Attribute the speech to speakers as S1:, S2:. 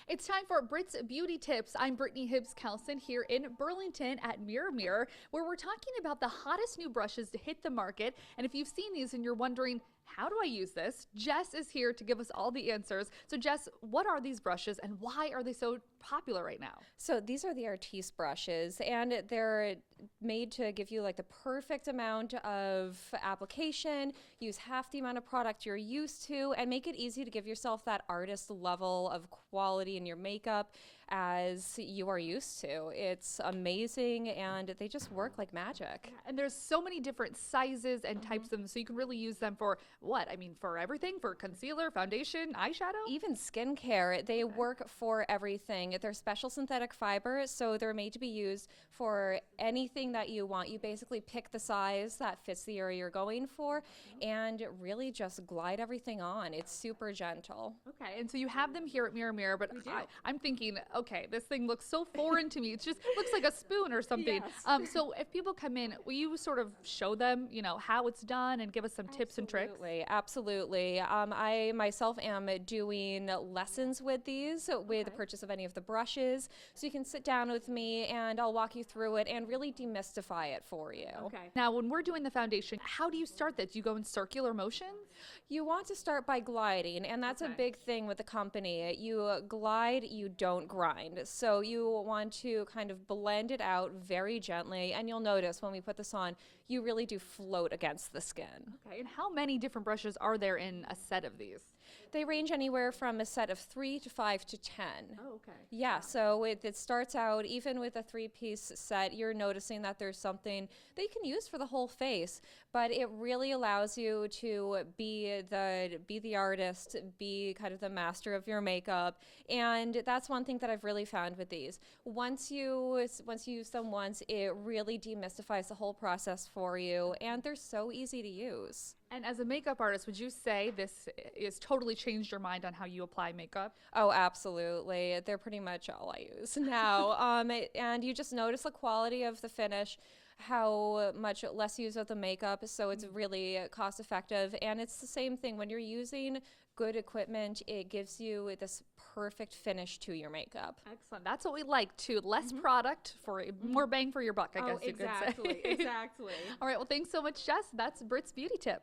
S1: It's time for Brit's Beauty Tips. I'm Brittany Hibbs-Kelson here in Burlington at Mirror Mirror, where we're talking about the hottest new brushes to hit the market. And if you've seen these and you're wondering, how do I use this? Jess is here to give us all the answers. So Jess, what are these brushes and why are they so popular right now?
S2: So these are the Artis brushes, and they're made to give you like the perfect amount of application, use half the amount of product you're used to, and make it easy to give yourself that artist level of quality in your makeup as you are used to. It's amazing, and they just work like magic.
S1: And there's so many different sizes and types of them, so you can really use them for what? I mean, for everything, for concealer, foundation, eyeshadow?
S2: Even skincare, they work for everything. They're special synthetic fiber, so they're made to be used for anything that you want. You basically pick the size that fits the area you're going for and really just glide everything on. It's super gentle.
S1: Okay, and so you have them here at Mirror Mirror, but I'm thinking, okay, this thing looks so foreign to me. It just looks like a spoon or something.
S2: Yes.
S1: So if people come in, will you sort of show them, how it's done and give us some tips and tricks?
S2: Absolutely. I myself am doing lessons with these with the purchase of any of the brushes. So you can sit down with me and I'll walk you through it and really demystify it for you.
S1: Okay. Now, when we're doing the foundation, how do you start that? Do you go in circular motions?
S2: You want to start by gliding, and that's a big thing with the company. You glide, you don't grind. So you want to kind of blend it out very gently, and you'll notice when we put this on, you really do float against the skin.
S1: Okay, and how many different brushes are there in a set of these?
S2: They range anywhere from a set of 3 to 5 to 10.
S1: Oh, okay.
S2: Yeah, so it starts out, even with a 3-piece set, you're noticing that there's something that you can use for the whole face, but it really allows you to be the artist, be kind of the master of your makeup, and that's one thing that I've really found with these. Once you use them once, it really demystifies the whole process for you, and they're so easy to use.
S1: And as a makeup artist, would you say this has totally changed your mind on how you apply makeup?
S2: Oh, absolutely. They're pretty much all I use now. And you just notice the quality of the finish, how much less use of the makeup, so it's really cost effective. And it's the same thing when you're using good equipment, it gives you this perfect finish to your makeup.
S1: Excellent. That's what we like too. Less product for more bang for your buck, I guess you could say.
S2: Exactly.
S1: All right. Well, thanks so much, Jess. That's Brit's Beauty Tip.